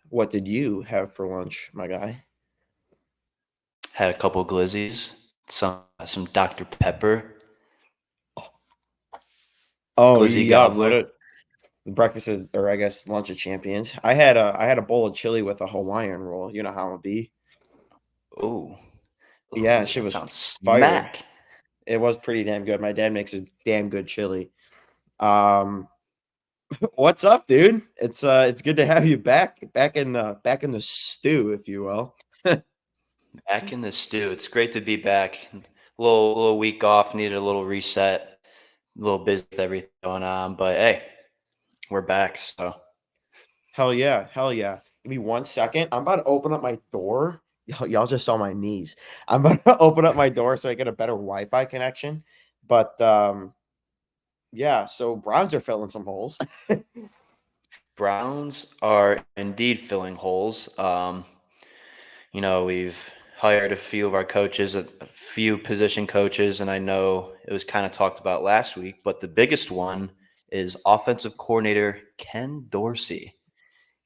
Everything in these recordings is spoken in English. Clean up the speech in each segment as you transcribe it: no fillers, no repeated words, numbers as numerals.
what did you have for lunch, my guy? Had a couple glizzies, some Dr. Pepper, Oh, glizzy yeah, gobbler. or I guess lunch of champions. I had a bowl of chili with a Hawaiian roll. You know how it be. Ooh, Yeah, ooh, shit that was sounds fire. smack. It was pretty damn good. My dad makes a damn good chili. Um, what's up, dude? It's good to have you back in the stew, if you will. Back in the stew. It's great to be back. Little week off, needed a little reset. A little busy with everything going on, but hey, we're back. So Hell yeah, hell yeah. Give me 1 second. I'm about to open up my door. Y'all just saw my knees. I'm about to open up my door so I get a better Wi-Fi connection. But yeah, so Browns are filling some holes. Browns are indeed filling holes. We've hired a few of our coaches, a few position coaches, and I know it was kind of talked about last week, but the biggest one is offensive coordinator Ken Dorsey.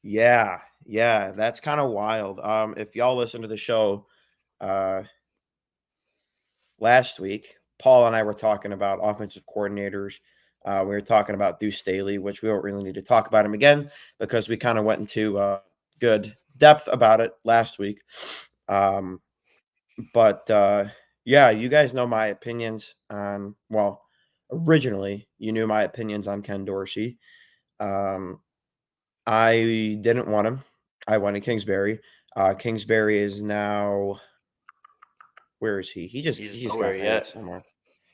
Yeah, yeah, that's kind of wild. If y'all listen to the show uh last week, Paul and I were talking about offensive coordinators. We were talking about Deuce Staley, which we don't really need to talk about him again because we kind of went into good depth about it last week. Um, but yeah, you guys know my opinions on. Well, originally you knew my opinions on Ken Dorsey. Um, I didn't want him. I wanted Kingsbury. Kingsbury is now where is he? He's He just nowhere got hired yet. somewhere.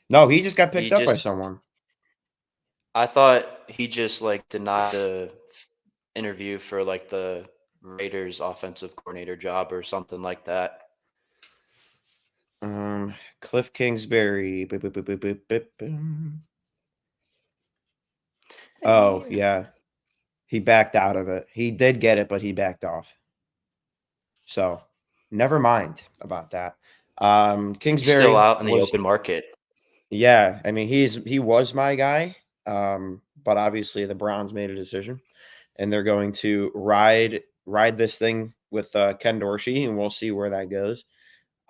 No, he just got He picked up by just, someone. I thought he just like denied the interview for like the Raiders offensive coordinator job or something like that. Cliff Kingsbury. Boop, boop, boop, boop, boop, boop, boom. Oh Hey. yeah, he backed out of it. He did get it, but he backed off. So never mind about that. He's still Kingsbury out in the was open market. yeah. I mean, he was my guy. But obviously the Browns made a decision, and they're going to ride this thing with Ken Dorsey, and we'll see where that goes.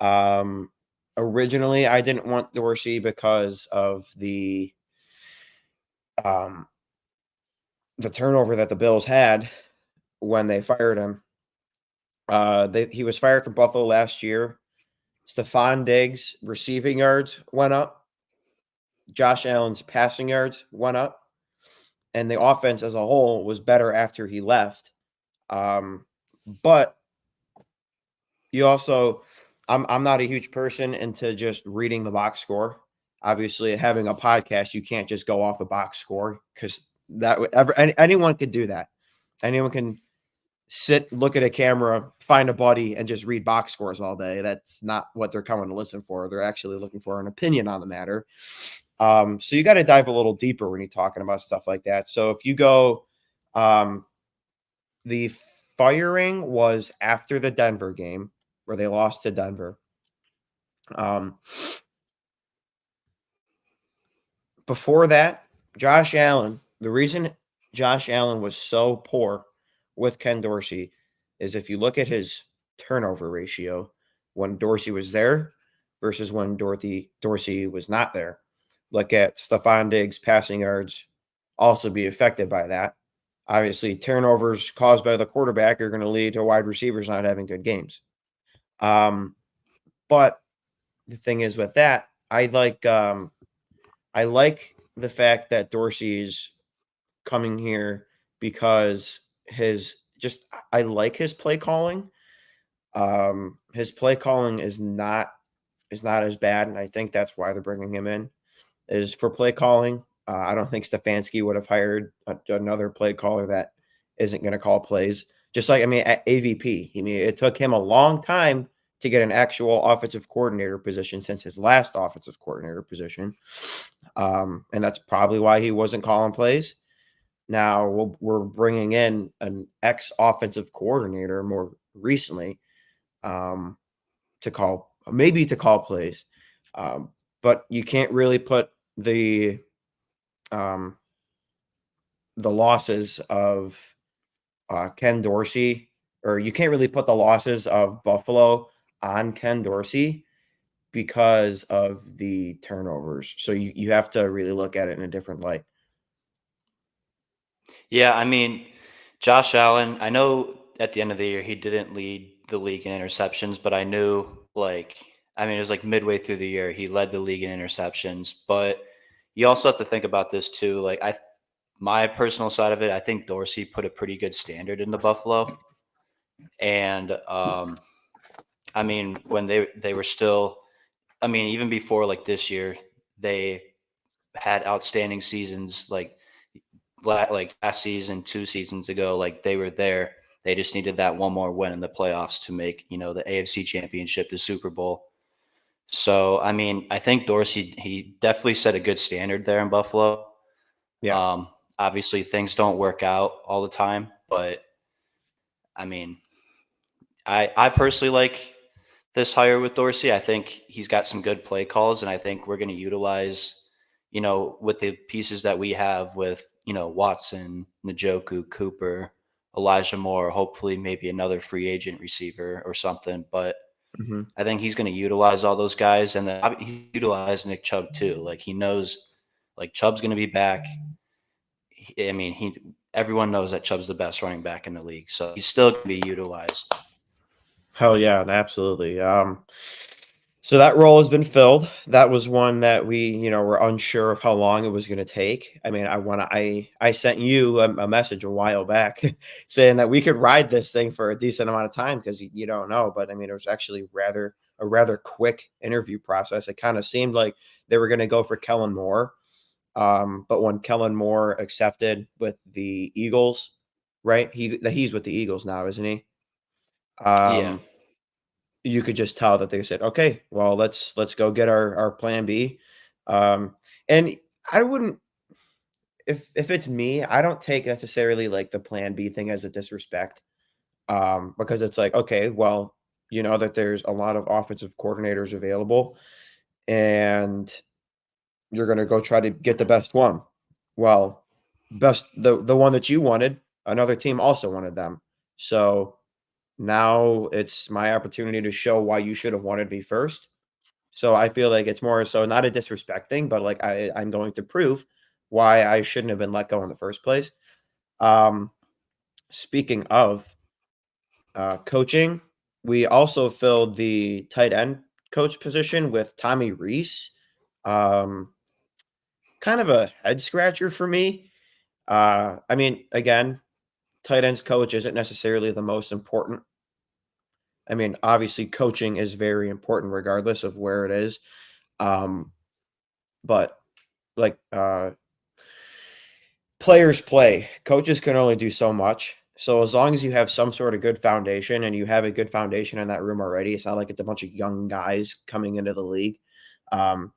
Um, Originally, I didn't want Dorsey because of um, the turnover that the Bills had when they fired him. He was fired from Buffalo last year. Stephon Diggs' receiving yards went up. Josh Allen's passing yards went up, and the offense as a whole was better after he left. But you also, I'm not a huge person into just reading the box score. Obviously, having a podcast, you can't just go off a box score because anyone could do that. Anyone can sit, look at a camera, find a buddy, and just read box scores all day. That's not what they're coming to listen for. They're actually looking for an opinion on the matter. So you got to dive a little deeper when you're talking about stuff like that. So if you go, um, the firing was after the Denver game where they lost to Denver. Um, Before that, Josh Allen, the reason Josh Allen was so poor with Ken Dorsey is if you look at his turnover ratio when Dorsey was there versus when Dorsey was not there. Look at Stephon Diggs' passing yards, also be affected by that. Obviously, turnovers caused by the quarterback are going to lead to wide receivers not having good games. Um, but the thing is with that, I like the fact that Dorsey's coming here because his just I like his play calling. His play calling is not as bad, and I think that's why they're bringing him in. Is for play calling. I don't think Stefanski would have hired another play caller that isn't going to call plays. Just like I mean, at AVP, I mean, it took him a long time to get an actual offensive coordinator position since his last offensive coordinator position, and that's probably why he wasn't calling plays. Now we're bringing in an ex offensive coordinator more recently um, to call plays, um, but you can't really put um, the losses of Ken Dorsey, or you can't really put the losses of Buffalo on Ken Dorsey because of the turnovers. So you have to really look at it in a different light. Yeah, I mean, Josh Allen, I know at the end of the year he didn't lead the league in interceptions, but I knew I mean, it was like midway through the year he led the league in interceptions. But you also have to think about this too. My personal side of it, I think Dorsey put a pretty good standard in the Buffalo. And I mean, when they were still, I mean, even before like this year, they had outstanding seasons. Like last season, 2 seasons ago, like they were there. They just needed that one more win in the playoffs to make the AFC Championship, the Super Bowl. So I mean, I think Dorsey he definitely set a good standard there in Buffalo. Yeah. Obviously, things don't work out all the time, but I mean, I personally like this hire with Dorsey. I think he's got some good play calls, and I think we're going to utilize, with the pieces that we have with, Watson, Njoku, Cooper, Elijah Moore, hopefully maybe another free agent receiver or something. But Mhm. I think he's going to utilize all those guys, and then he utilized Nick Chubb too. Like he knows, like Chubb's going to be back. I mean, everyone knows that Chubb's the best running back in the league, so he's still going to be utilized. Hell yeah, absolutely. So that role has been filled. That was one that we, were unsure of how long it was going to take. I mean, I sent you a message a while back saying that we could ride this thing for a decent amount of time because you don't know. But I mean, it was actually a rather quick interview process. It kind of seemed like they were going to go for Kellen Moore, but when Kellen Moore accepted with the Eagles, right? He's with the Eagles now, isn't he? Yeah. Um, you could just tell that they said, "Okay, well, let's go get our plan B." And I wouldn't, if it's me, I don't take necessarily like the plan B thing as a disrespect, because it's like, okay, well, you know that there's a lot of offensive coordinators available, and you're gonna go try to get the best one. Well, the one that you wanted, another team also wanted them. So now it's my opportunity to show why you should have wanted me first. So I feel like it's more so not a disrespect thing, but like I'm going to prove why I shouldn't have been let go in the first place. Um, Speaking of coaching, we also filled the tight end coach position with Tommy Reese. Um, Kind of a head scratcher for me. I mean, again, tight ends coach isn't necessarily the most important. I mean, obviously, coaching is very important regardless of where it is. Um, but like players play, coaches can only do so much. So as long as you have some sort of good foundation and you have a good foundation in that room already, it's not like it's a bunch of young guys coming into the league.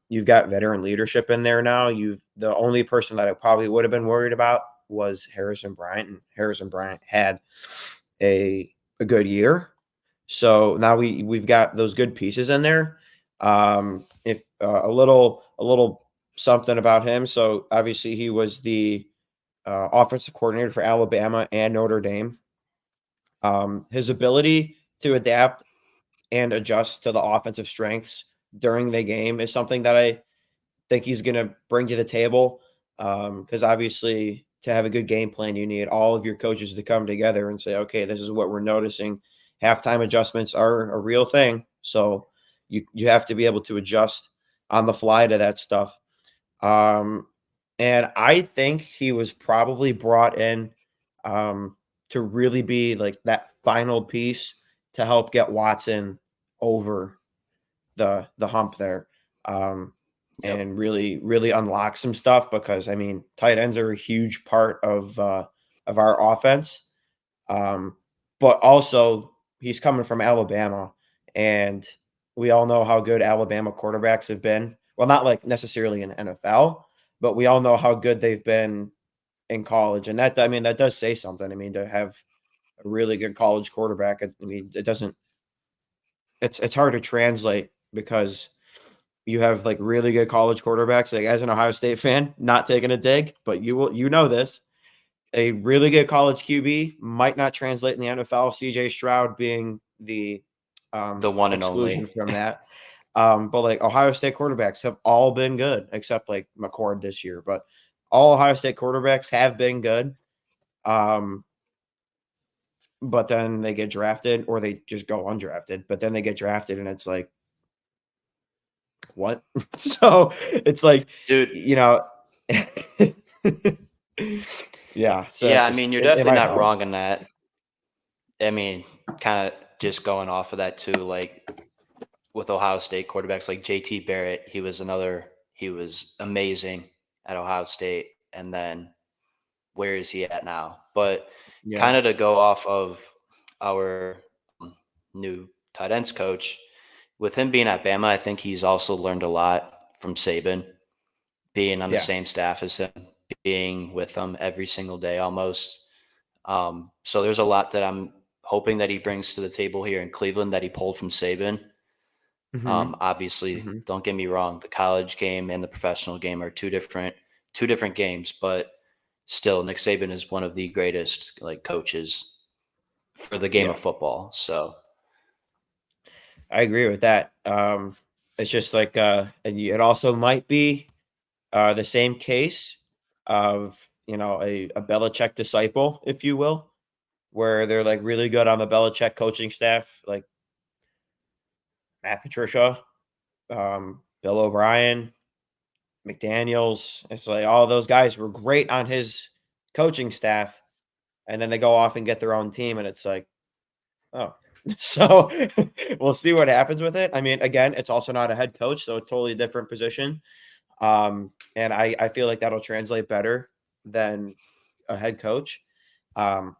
You've got veteran leadership in there now. The only person that I probably would have been worried about was Harrison Bryant, and Harrison Bryant had a good year. So now we've got those good pieces in there. If a little something about him. So obviously he was the offensive coordinator for Alabama and Notre Dame. His ability to adapt and adjust to the offensive strengths during the game is something that I think he's going to bring to the table. Because obviously, to have a good game plan, you need all of your coaches to come together and say, okay, this is what we're noticing. Halftime adjustments are a real thing. So you have to be able to adjust on the fly to that stuff. Um, and I think he was probably brought in to really be like that final piece to help get Watson over the hump there, Yep. and really unlock some stuff because I mean tight ends are a huge part of our offense, um, but also he's coming from Alabama, and we all know how good Alabama quarterbacks have been. Well, not like necessarily in the NFL, but we all know how good they've been in college, and that I mean that does say something. I mean to have a really good college quarterback, I mean it doesn't. It's hard to translate because you have like really good college quarterbacks. Like as an Ohio State fan, not taking a dig, but you know this. a really good college QB might not translate in the NFL. CJ Stroud being the one and exclusion only. from that. But like Ohio State quarterbacks have all been good, except like McCord this year. But all Ohio State quarterbacks have been good. But then they get drafted or they just go undrafted. But then they get drafted and it's like, what? So it's like, Dude, you know, yeah. So yeah, it's I just mean, you're it definitely might not help. wrong in that. I mean, kind of just going off of that too, like with Ohio State quarterbacks like JT Barrett, he was amazing at Ohio State. And then where is he at now? But Yeah. kind of to go off of our new tight ends coach, with him being at Bama, I think he's also learned a lot from Saban, being on the Yeah. same staff as him, being with them every single day almost. So there's a lot that I'm hoping that he brings to the table here in Cleveland that he pulled from Saban. Hmm. Obviously, Hmm. don't get me wrong, the college game and the professional game are two different games, but still Nick Saban is one of the greatest like coaches for the game Yeah. of football. So I agree with that. It's just like, and it also might be the same case of, a Belichick disciple, if you will, where they're like really good on the Belichick coaching staff, like Matt Patricia, Bill O'Brien, McDaniels. It's like all those guys were great on his coaching staff, and then they go off and get their own team, and it's like, oh. So we'll see what happens with it. I mean, again, it's also not a head coach, so a totally different position. And I feel like that'll translate better than a head coach. Um,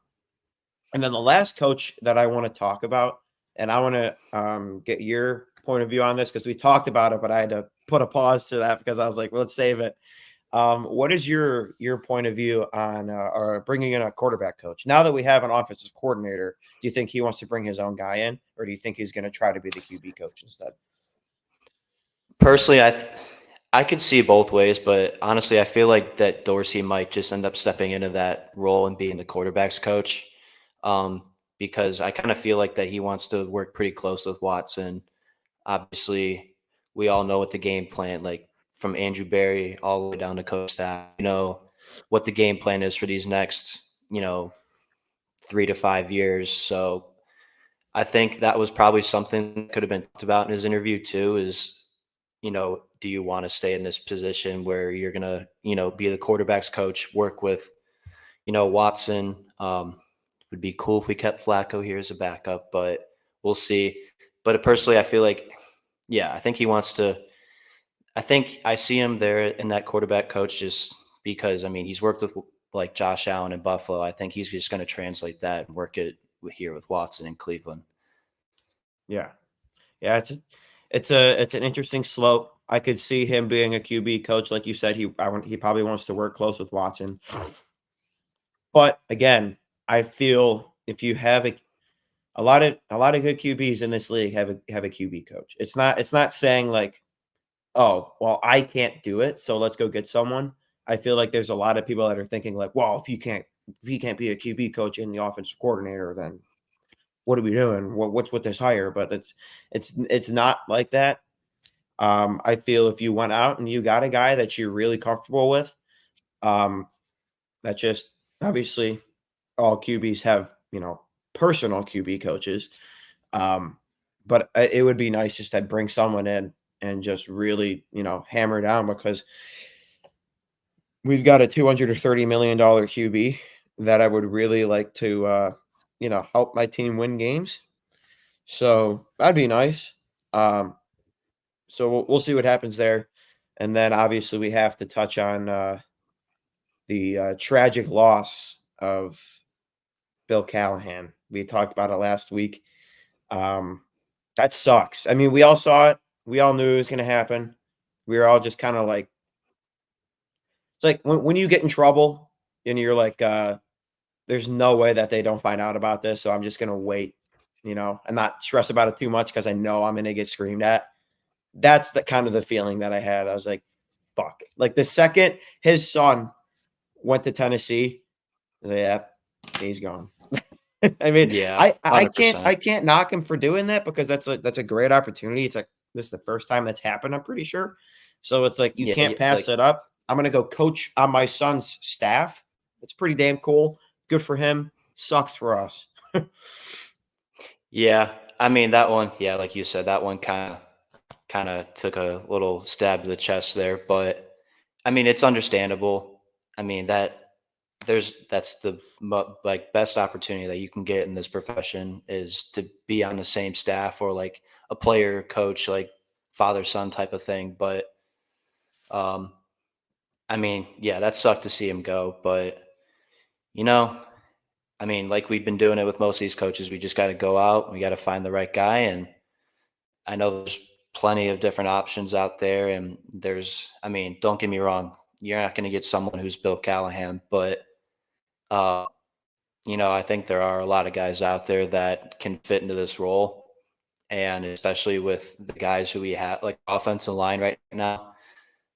and then the last coach that I want to talk about, and I want to get your point of view on this because we talked about it, but I had to put a pause to that because I was like, well, let's save it. What is your point of view on or bringing in a quarterback coach? Now that we have an offensive coordinator, do you think he wants to bring his own guy in, or do you think he's going to try to be the QB coach instead? personally, I could see both ways, but honestly, I feel like that Dorsey might just end up stepping into that role and being the quarterback's coach, because I kind of feel like that he wants to work pretty close with Watson. Obviously, we all know what the game plan, like from Andrew Berry all the way down to coach staff, what the game plan is for these next, 3 to 5 years. So I think that was probably something that could have been talked about in his interview too. Is do you want to stay in this position where you're gonna, be the quarterback's coach, work with, Watson? Would be cool if we kept Flacco here as a backup, but we'll see. But personally, I feel like, yeah, I think he wants to. I think I see him there in that quarterback coach just because, I mean, he's worked with like Josh Allen in Buffalo. I think he's just going to translate that and work it here with Watson in Cleveland. Yeah. Yeah, it's an interesting slope. I could see him being a QB coach, like you said. He probably wants to work close with Watson. But again, I feel if you have a lot of good QBs in this league have a QB coach. It's not saying like, oh, well, I can't do it, so let's go get someone. I feel like there's a lot of people that are thinking like, well, if he can't be a QB coach and the offensive coordinator, then what are we doing? What's with this hire? But it's not like that. I feel if you went out and you got a guy that you're really comfortable with, um, that just obviously all QBs have, personal QB coaches. Um, but it would be nice just to bring someone in and just really, hammer down because we've got a $230 million QB that I would really like to, help my team win games. So that'd be nice. Um, so we'll see what happens there. And then obviously we have to touch on the tragic loss of Bill Callahan. We talked about it last week. Um, that sucks. I mean, we all saw it. We all knew it was going to happen. We were all just kind of like, it's like when you get in trouble and you're like, there's no way that they don't find out about this. So I'm just going to wait, and not stress about it too much because I know I'm going to get screamed at. That's the kind of the feeling that I had. I was like, fuck. Like the second his son went to Tennessee, Yeah, he's gone. I mean, Yeah, I 100%. can't knock him for doing that because that's a great opportunity. It's like this is the first time that's happened, I'm pretty sure. So it's like you Yeah, can't pass like it up. I'm gonna go coach on my son's staff. It's pretty damn cool. Good for him. Sucks for us. yeah. I mean that one, yeah, like you said, that one kind of took a little stab to the chest there, but I mean it's understandable. I mean that's the like best opportunity that you can get in this profession is to be on the same staff or like a player coach, like father son type of thing. But um, I mean, yeah, that sucked to see him go, but you know, I mean, like we've been doing it with most of these coaches, we just got to go out, we got to find the right guy, and I know there's plenty of different options out there, and I mean, don't get me wrong, you're not going to get someone who's Bill Callahan, but uh, I think there are a lot of guys out there that can fit into this role, and especially with the guys who we have, like offensive line right now.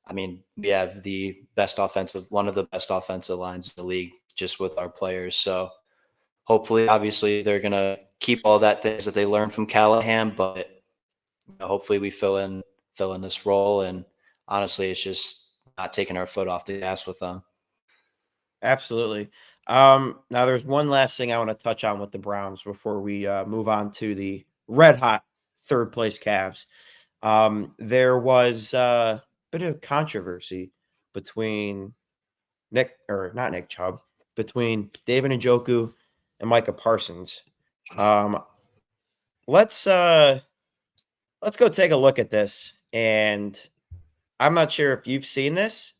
I mean, we have one of the best offensive lines in the league just with our players. So hopefully, obviously, they're gonna keep all that things that they learned from Callahan, but hopefully, we fill in this role. And honestly, it's just not taking our foot off the gas with them. Absolutely. Now there's one last thing I want to touch on with the Browns before we move on to the red hot third place Cavs. There was a bit of controversy between not Nick Chubb, between David Njoku and Micah Parsons. Um, let's let's go take a look at this. And I'm not sure if you've seen this.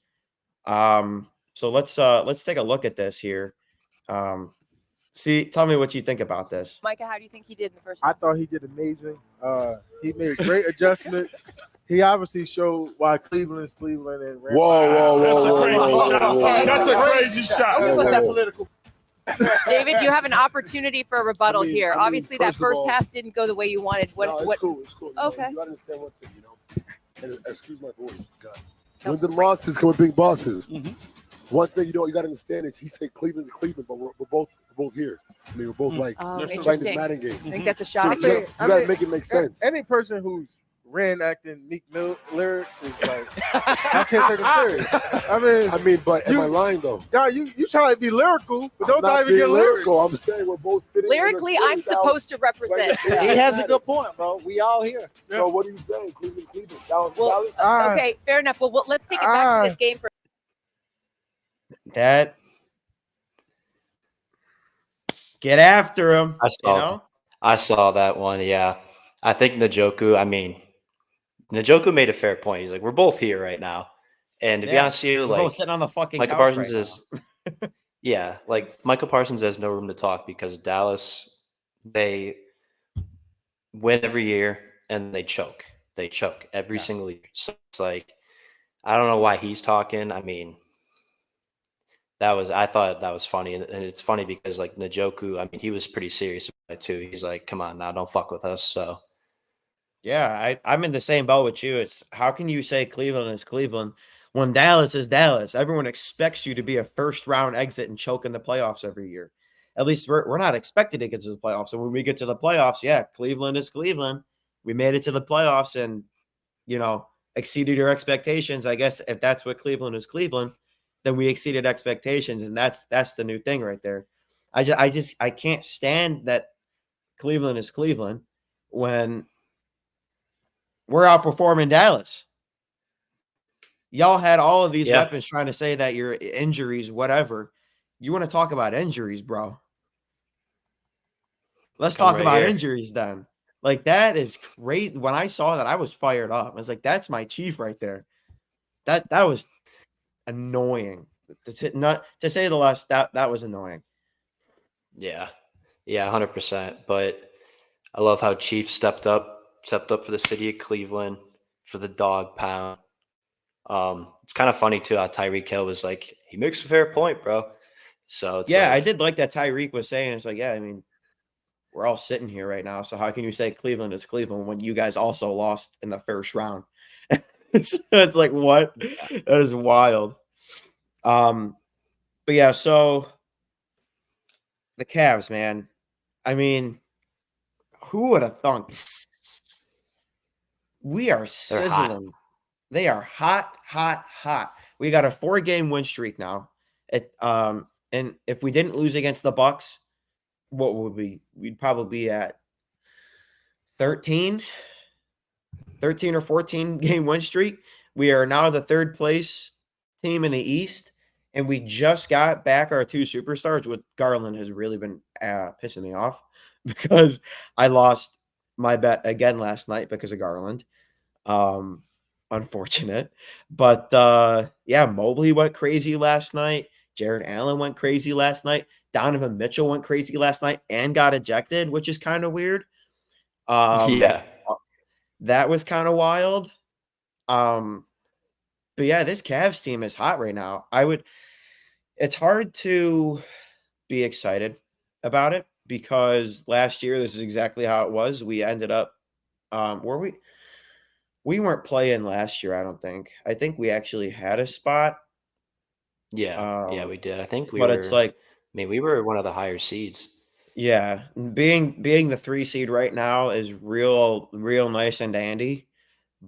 So let's take a look at this here. Um, tell me what you think about this. Micah, how do you think he did in the first I half? thought he did amazing. He made great adjustments. He obviously showed why Cleveland is Cleveland. And Whoa. That's a crazy shot. What's that political? David, you have an opportunity for a rebuttal here. Obviously, that first of first all- half didn't go the way you wanted. No, it's cool. It's cool. Okay. You understand one thing, And excuse my voice. It's God. Sounds When the monsters come with big bosses, Mhm. one thing you got to understand is he said Cleveland to Cleveland, but we're both here. I mean, we're both like Oh, playing this interesting. Madden game. I think that's a So shot. you got to make it make sense. Any person who's reenacting Meek Mill lyrics is like, I can't take him serious. I mean, but am you- I lying though? no, you try to be lyrical, but don't I'm not even get being lyrical. I'm lyrics. saying we're both fitting. in the Lyrically, I'm story. supposed to represent. Right. He has a good. good point, bro. We all here. So what are you saying, Cleveland? Dallas. Well, Ah. okay, fair enough. Well, let's take it back to this game for. That get after him. I saw that one. Yeah, I think Njoku. I mean, Njoku made a fair point. He's like, we're both here right now, and to be Yeah, honest with you, We're like both sitting on the fucking Michael couch Parsons right is, yeah, like Michael Parsons has no room to talk because Dallas, they win every year and they choke. They choke every Yeah. single year. So it's like, I don't know why he's talking. I mean, I thought that was funny. And it's funny because like Njoku, I mean, he was pretty serious about it too. He's like, come on now, don't fuck with us. So Yeah, I'm in the same boat with you. It's how can you say Cleveland is Cleveland when Dallas is Dallas? Everyone expects you to be a first round exit and choke in the playoffs every year. At least we're not expected to get to the playoffs. So when we get to the playoffs, yeah, Cleveland is Cleveland. We made it to the playoffs and exceeded your expectations. I guess if that's what Cleveland is Cleveland, then we exceeded expectations, and that's the new thing right there. I can't stand that Cleveland is Cleveland when we're outperforming Dallas. Y'all had all of these Yeah. weapons trying to say that your injuries, whatever. You want to talk about injuries, bro? Let's Come talk right about here. injuries then. Like that is crazy. When I saw that, I was fired up. I was like, "That's my chief right there." That was annoying. Not to say the less. That was annoying. yeah, 100%. But I love how Chief stepped up for the city of Cleveland for the dog pound. It's kind of funny too how Tyreek Hill was like, he makes a fair point, bro. So it's Yeah, I like, did like that Tyreek was saying. It's like, yeah, I mean, we're all sitting here right now. So how can you say Cleveland is Cleveland when you guys also lost in the first round? So it's like, what? That is wild. But yeah, so the Cavs, man. I mean, who would have thunk? We are They're hot. sizzling. They are hot, hot, hot. We got a 4-game win streak now. And if we didn't lose against the Bucks, what would we'd probably be at 13 or 14 game win streak. We are now the 3rd place team in the East, and we just got back our 2 superstars. With Garland has really been pissing me off because I lost my bet again last night because of Garland. Unfortunate. But yeah, Mobley went crazy last night. Jared Allen went crazy last night. Donovan Mitchell went crazy last night and got ejected, which is kind of weird. Yeah. That was kind of wild. But yeah, this Cavs team is hot right now. It's hard to be excited about it because last year this is exactly how it was. We ended up we weren't playing last year, I don't think. I think we actually had a spot. Yeah, we did. I think we But were. it's like, I mean, we were one of the higher seeds. yeah, being the 3 seed right now is real nice and dandy.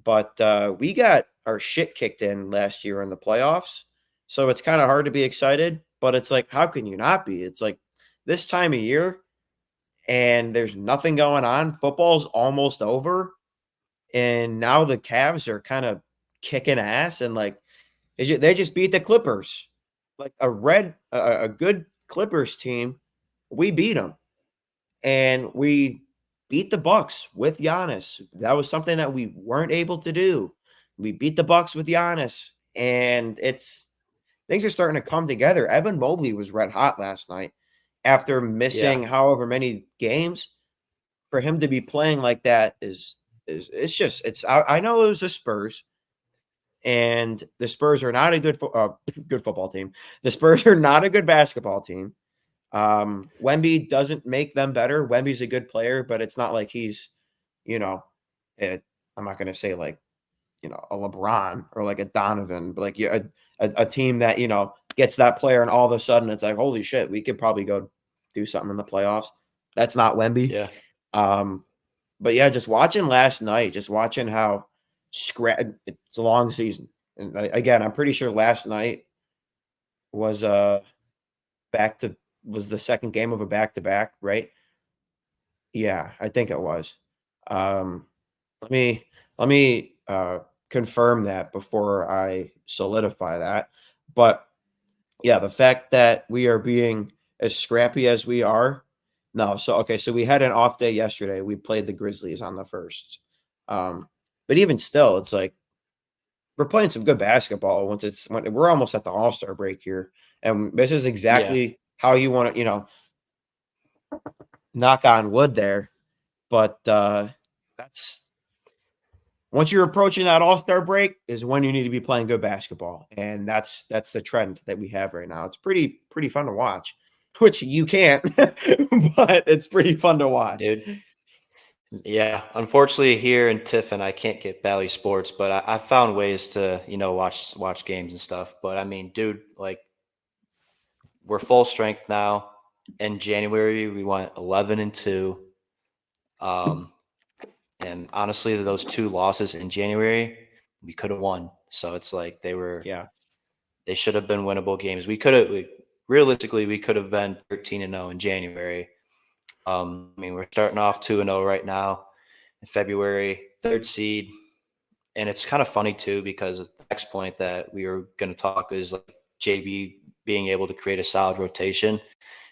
But we got our shit kicked in last year in the playoffs. So it's kind of hard to be excited, but it's like, how can you not be? It's like this time of year and there's nothing going on. Football's almost over. And now the Cavs are kind of kicking ass, and like they just beat the Clippers, like a good Clippers team. We beat them, and we beat the Bucks with Giannis. That was something that we weren't able to do. We beat the Bucks with Giannis, and things are starting to come together. Evan Mobley was red hot last night after missing however many games. For him to be playing like that is I know it was the Spurs, and the Spurs are not a good football team. The Spurs are not a good basketball team. Wemby doesn't make them better. Wemby's a good player, but it's not like he's, I'm not going to say like, a LeBron or like a Donovan, but like a team that, gets that player and all of a sudden it's like, holy shit, we could probably go do something in the playoffs. That's not Wemby. Yeah. But yeah, just watching last night, just watching how it's a long season. And again, I'm pretty sure last night was the second game of a back-to-back, right? Yeah, I think it was. Let me confirm that before I solidify that. But yeah, the fact that we are being as scrappy as we are. No, so we had an off day yesterday. We played the Grizzlies on the first. But even still, it's like we're playing some good basketball when we're almost at the All-Star break here. And this is exactly how you want to, knock on wood there. But that's once you're approaching that All-Star break is when you need to be playing good basketball. And that's the trend that we have right now. It's pretty fun to watch. Which you can't, but it's pretty fun to watch. Dude. Yeah, unfortunately here in Tiffin, I can't get Bally Sports, but I found ways to, watch games and stuff. But I mean, dude, like we're full strength now. In January, we went 11-2. And honestly, those 2 losses in January, we could have won. So it's like they should have been winnable games. Realistically, we could have been 13-0 in January. I mean, we're starting off 2-0 right now in February, 3rd seed. And it's kind of funny too, because the next point that we were going to talk is like JB being able to create a solid rotation.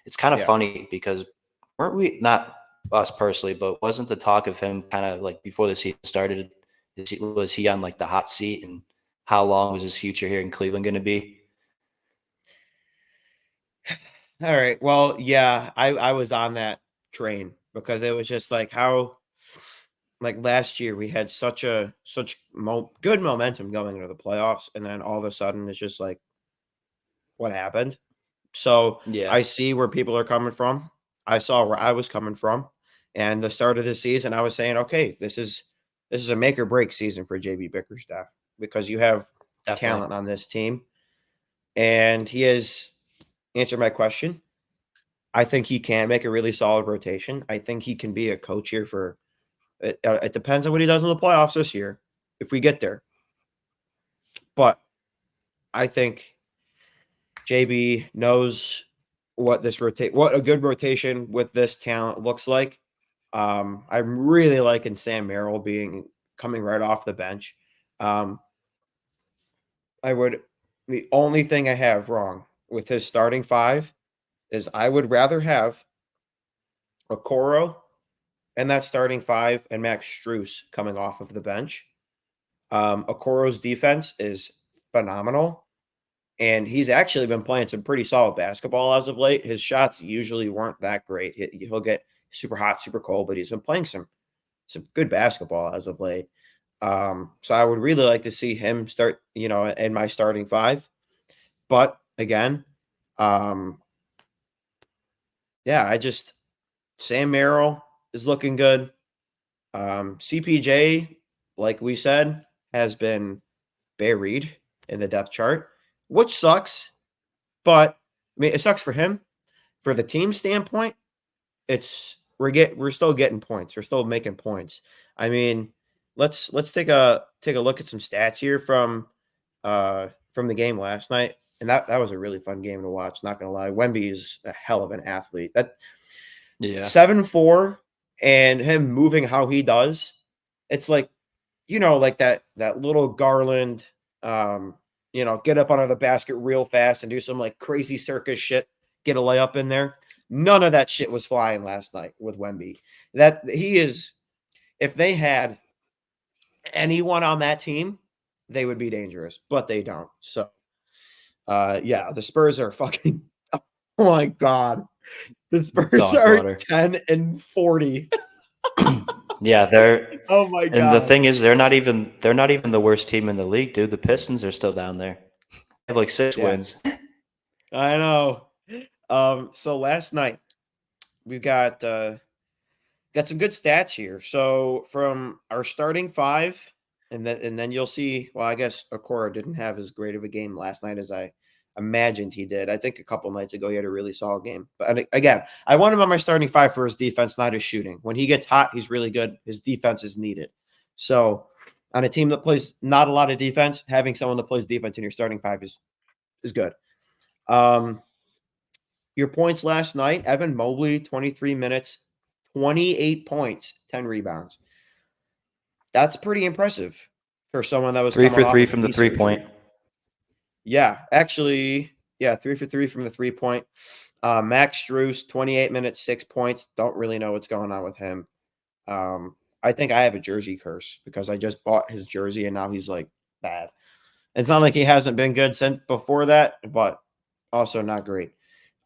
It's kind of funny because weren't we, not us personally, but wasn't the talk of him kind of like before the season started, was he on like the hot seat, and how long was his future here in Cleveland going to be? All right. Well, yeah, I was on that train because it was just like how, like last year we had such good momentum going into the playoffs, and then all of a sudden it's just like, what happened? So I see where people are coming from. I saw where I was coming from, and the start of the season, I was saying, okay, this is a make or break season for JB Bickerstaff because you have talent on this team, and he has answered my question. I think he can make a really solid rotation. I think he can be a coach here for it depends on what he does in the playoffs this year, if we get there. But I think JB knows what a good rotation with this talent looks like. I'm really liking Sam Merrill coming right off the bench. The only thing I have wrong with his starting five is I would rather have Okoro and that starting five and Max Strus coming off of the bench. Okoro's defense is phenomenal, and he's actually been playing some pretty solid basketball as of late. His shots usually weren't that great. He'll get super hot, super cold, but he's been playing some good basketball as of late. So I would really like to see him start, in my starting five. But again, Sam Merrill is looking good. CPJ, like we said, has been buried in the depth chart, which sucks. But I mean, it sucks for him. For the team standpoint, we're still getting points. We're still making points. I mean, let's take a look at some stats here from the game last night. And that was a really fun game to watch. Not gonna lie, Wemby is a hell of an athlete. 7'4", and him moving how he does, it's like, like that little Garland, get up under the basket real fast and do some like crazy circus shit, get a layup in there. None of that shit was flying last night with Wemby. If they had anyone on that team, they would be dangerous, but they don't. So, the Spurs are fucking. Oh my god, the Spurs are 10-40. Yeah, they're. Oh my god! And the thing is, they're not even the worst team in the league, dude. The Pistons are still down there. They have like 6 wins. I know. So last night we've got some good stats here. So from our starting five, and then you'll see. Well, I guess Okoro didn't have as great of a game last night as I imagined he did. I think a couple nights ago he had a really solid game. But again, I want him on my starting five for his defense, not his shooting. When he gets hot, he's really good. His defense is needed. So on a team that plays not a lot of defense, having someone that plays defense in your starting five is good. Your points last night, Evan Mobley, 23 minutes, 28 points, 10 rebounds. That's pretty impressive for someone that was 3 for 3 from the 3-point. Yeah, actually, 3 for 3 from the 3-point. Max Strus, 28 minutes, 6 points. Don't really know what's going on with him. I think I have a jersey curse because I just bought his jersey and now he's like bad. It's not like he hasn't been good since before that, but also not great.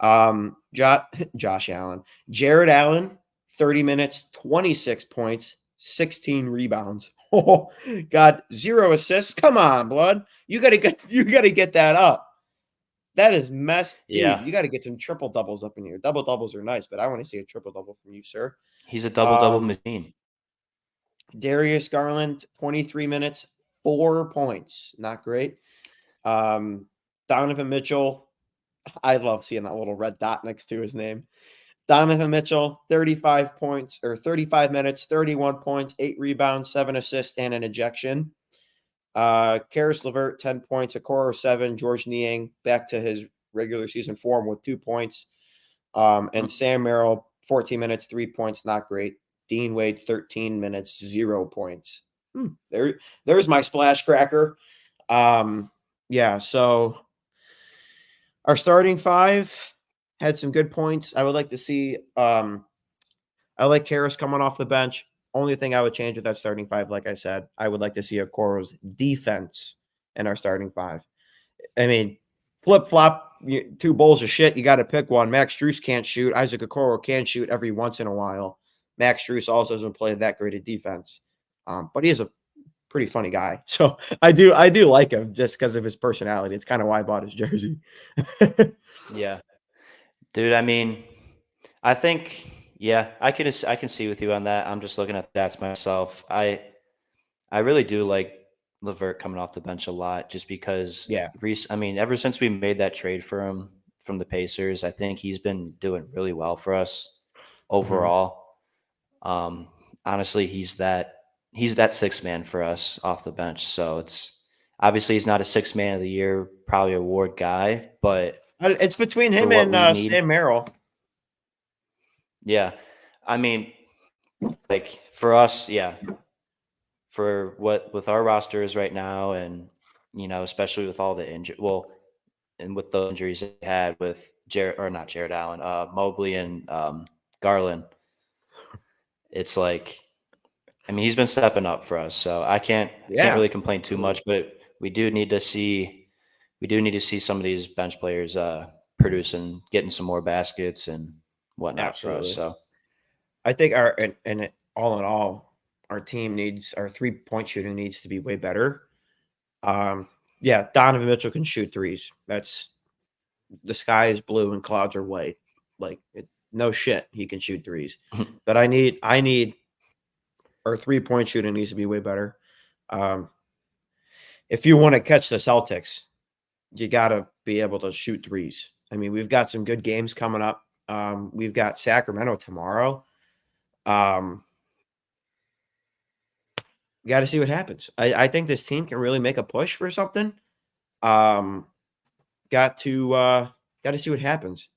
Josh Allen, Jared Allen, 30 minutes, 26 points, 16 rebounds. Oh God, 0 assists. Come on, blood. You gotta get that up. That is messed. Yeah. You got to get some triple doubles up in here. Double doubles are nice, but I want to see a triple double from you, sir. He's a double machine. Darius Garland, 23 minutes, 4 points. Not great. Donovan Mitchell. I love seeing that little red dot next to his name. Donovan Mitchell, 35 minutes, 31 points, 8 rebounds, 7 assists, and an ejection. Karis LeVert, 10 points, Okoro 7, George Niang back to his regular season form with 2 points. And Sam Merrill, 14 minutes, 3 points, not great. Dean Wade, 13 minutes, 0 points. There's my splash cracker. So our starting five had some good points. I would like to see I like Karis coming off the bench. Only thing I would change with that starting five, like I said, I would like to see Okoro's defense in our starting five. I mean, flip-flop, 2 bowls of shit, you got to pick one. Max Strus can't shoot. Isaac Okoro can shoot every once in a while. Max Strus also doesn't play that great at defense. But he is a pretty funny guy. So I do like him just because of his personality. It's kind of why I bought his jersey. Yeah. Dude, I mean, I think, I can see with you on that. I'm just looking at stats myself. I really do like LeVert coming off the bench a lot just because, ever since we made that trade for him from the Pacers. I think he's been doing really well for us overall. Honestly, he's that sixth man for us off the bench. So it's obviously he's not a sixth man of the year, probably award guy, but It's between him what and we need. Sam Merrill. yeah, I mean, like for us, yeah, for what with our rosters right now, and especially with all the injury, and with the injuries they had with not Jared Allen, Mobley and Garland, it's like, I mean, he's been stepping up for us, so I can't really complain too much. But we do need to see some of these bench players producing, getting some more baskets and whatnot for us. So I think all in all, our team needs our 3-point shooting needs to be way better. Yeah, Donovan Mitchell can shoot threes. The sky is blue and clouds are white. Like no shit, he can shoot threes. But I need our 3-point shooting needs to be way better. If you want to catch the Celtics, you got to be able to shoot threes. I mean, we've got some good games coming up. We've got Sacramento tomorrow. Got to see what happens. I think this team can really make a push for something. Got to see what happens.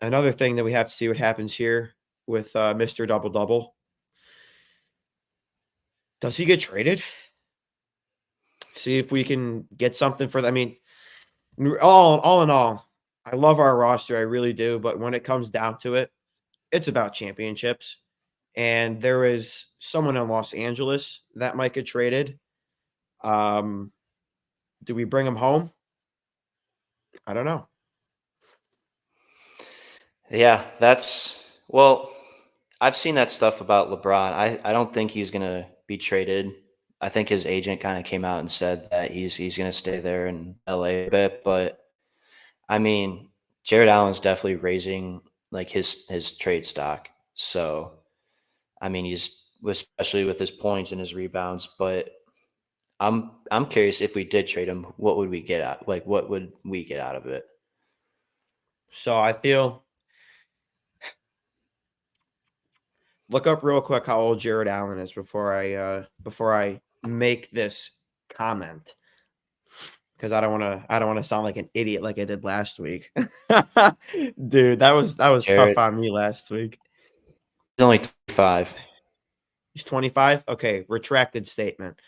Another thing that we have to see what happens here with Mr. Double Double. Does he get traded? See if we can get something for that. I mean, all in all, I love our roster. I really do. But when it comes down to it, it's about championships. And there is someone in Los Angeles that might get traded. Do we bring him home? I don't know. Yeah, I've seen that stuff about LeBron. I don't think he's going to be traded. I think his agent kind of came out and said that he's going to stay there in LA a bit. But I mean, Jared Allen's definitely raising like his trade stock. So, I mean, he's especially with his points and his rebounds. But I'm curious, if we did trade him, what would we get out? Like, what would we get out of it? So I feel. Look up real quick how old Jared Allen is before I make this comment, because I don't want to sound like an idiot like I did last week. Dude, that was Jared, tough on me last week. He's only 25. He's 25. Okay, retracted statement.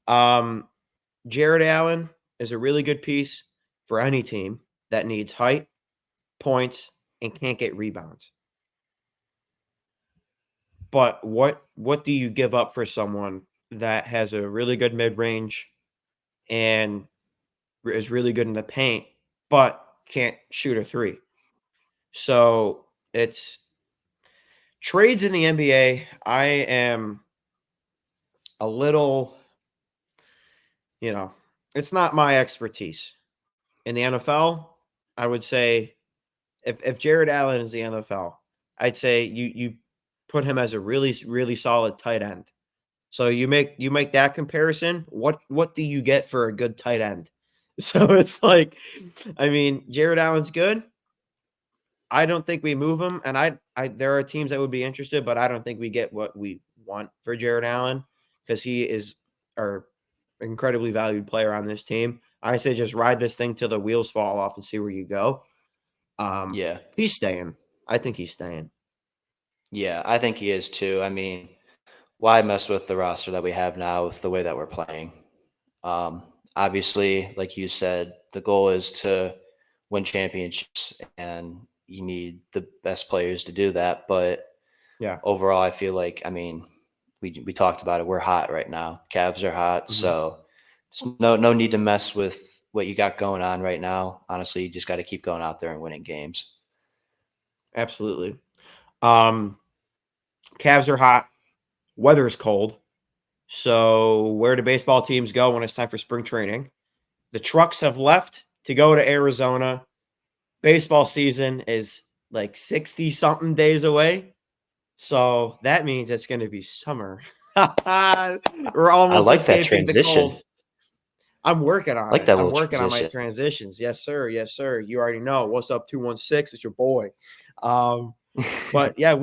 Jared Allen is a really good piece for any team that needs height, points, and can't get rebounds. But what do you give up for someone that has a really good mid-range and is really good in the paint, but can't shoot a three? So it's trades in the NBA. I am a little, it's not my expertise. In the NFL, I would say if Jared Allen is the NFL, I'd say you put him as a really, really solid tight end. So you make that comparison. What do you get for a good tight end? So it's like, I mean, Jared Allen's good. I don't think we move him, and I there are teams that would be interested, but I don't think we get what we want for Jared Allen, because he is our incredibly valued player on this team. I say just ride this thing till the wheels fall off and see where you go. Yeah, he's staying. I think he's staying. Yeah, I think he is too. I mean, why mess with the roster that we have now with the way that we're playing? Obviously, like you said, the goal is to win championships, and you need the best players to do that. But yeah, overall, I feel like, I mean, we talked about it. We're hot right now. Cavs are hot, so just no need to mess with what you got going on right now. Honestly, you just got to keep going out there and winning games. Absolutely. Cavs are hot. Weather's cold. So where do baseball teams go when it's time for spring training? The trucks have left to go to Arizona. Baseball season is like 60-something days away. So that means it's going to be summer. We're almost I like that escaping the transition. cold. I'm working on Like it. that I'm little working on my transition. transitions. Yes, sir. Yes, sir. You already know. What's up, 216? It's your boy. But yeah,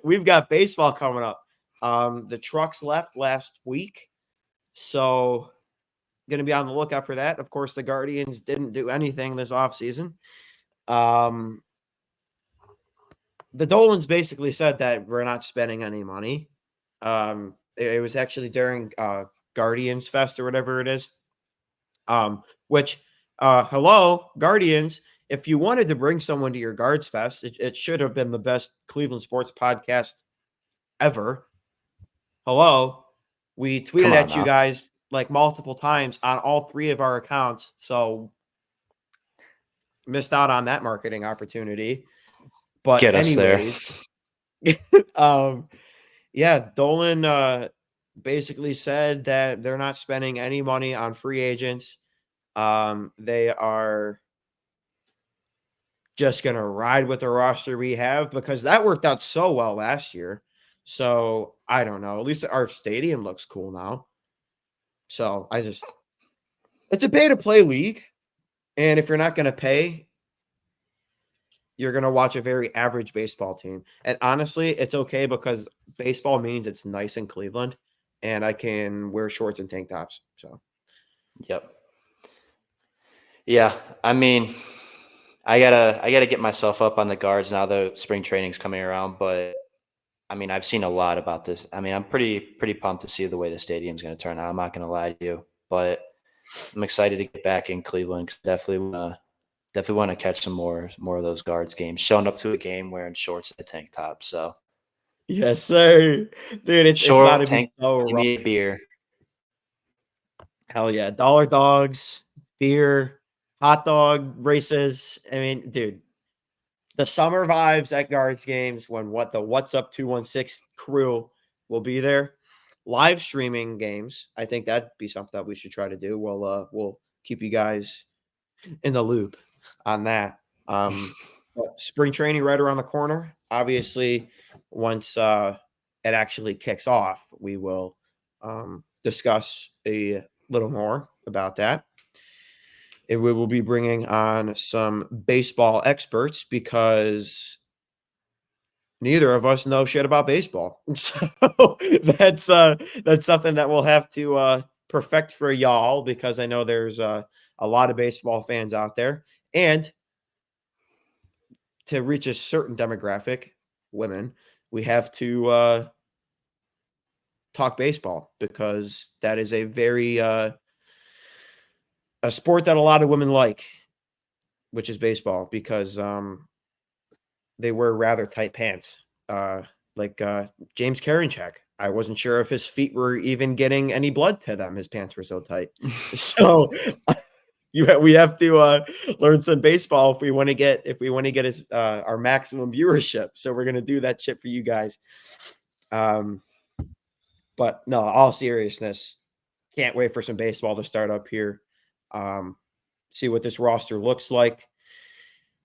we've got baseball coming up. The Trucks left last week, so going to be on the lookout for that. Of course, the Guardians didn't do anything this offseason. The Dolans basically said that we're not spending any money. It was actually during Guardians Fest or whatever it is. Which hello, Guardians. If you wanted to bring someone to your Guards Fest, it should have been the best Cleveland sports podcast ever. Hello. We tweeted Come on at you now. guys like multiple times on all 3 of our accounts. So missed out on that marketing opportunity. But Get us there. anyways, yeah, Dolan basically said that they're not spending any money on free agents. They are just going to ride with the roster we have because that worked out so well last year. So I don't know. At least our stadium looks cool now. So it's a pay to play league. And if you're not going to pay, you're going to watch a very average baseball team. And honestly, it's okay because baseball means it's nice in Cleveland and I can wear shorts and tank tops. So, Yep. Yeah, I mean, I gotta get myself up on the Guards now that spring training's coming around. But I mean, I've seen a lot about this. I mean, I'm pretty pumped to see the way the stadium's going to turn out. I'm not going to lie to you, but I'm excited to get back in Cleveland. Definitely want to catch some more of those Guards games. Showing up to a game wearing shorts and a tank top. So yes, sir. Dude, it's about to be so give rough. me a beer. Hell yeah. Dollar dogs, beer, hot dog races. I mean, dude, the summer vibes at Guards games when the What's Up 216 crew will be there. Live streaming games. I think that'd be something that we should try to do. We'll keep you guys in the loop on that. But spring training right around the corner. Obviously, once it actually kicks off, we will discuss a little more about that. And we will be bringing on some baseball experts because neither of us know shit about baseball. So that's something that we'll have to perfect for y'all because I know there's a lot of baseball fans out there. And to reach a certain demographic, women, we have to talk baseball because that is a very a sport that a lot of women like, which is baseball, because they wear rather tight pants. Like James Karinchak. I wasn't sure if his feet were even getting any blood to them. His pants were so tight. So we have to learn some baseball if we want to get his our maximum viewership. So we're gonna do that shit for you guys. But no, all seriousness, can't wait for some baseball to start up here. See what this roster looks like.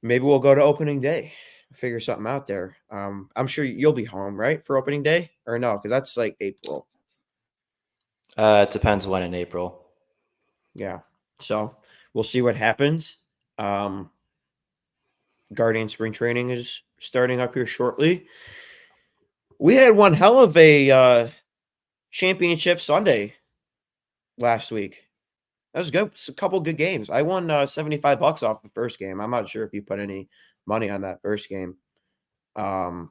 Maybe we'll go to opening day, figure something out there. I'm sure you'll be home, right, for opening day, or no? Because that's like April. It depends when in April. Yeah. So we'll see what happens. Guardian spring training is starting up here shortly. We had one hell of a championship Sunday last week. That was good. It's a couple good games. I won $75 off the first game. I'm not sure if you put any money on that first game. But